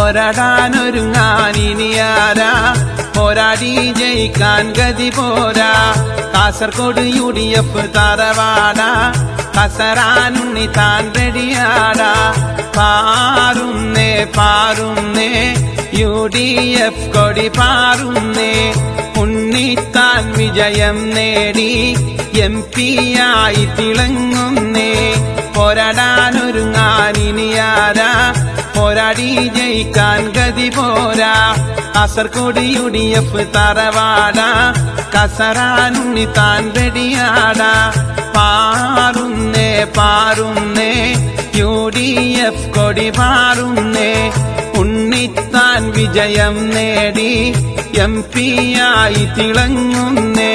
പോരാടാനൊരുങ്ങാനിനിയാരാ പോരാടി ജയിക്കാൻ ഗതി പോരാ കാസർഗോഡ് UDF തറവാടാ കസറാനുണ്ണി താൻ റെഡിയാടാ പാറുന്നേ പാറുന്നേ UDF കൊടി പാറുന്നേ ഉണ്ണിത്താൻ വിജയം നേടി MP ആയി തിളങ്ങുന്നേ പോരാടാനൊരുങ്ങാനിനിയാരാ പോരാടി ജയിക്കാൻ ഗതി പോരാ കാസർഗോഡ് UDF തറവാടാ കസറാനുണ്ണി താൻ റെഡിയാടാ പാറുന്നേ പാറുന്നേ UDF കൊടി പാറുന്നേ ഉണ്ണിത്താൻ വിജയം നേടി MP ആയി തിളങ്ങുന്നേ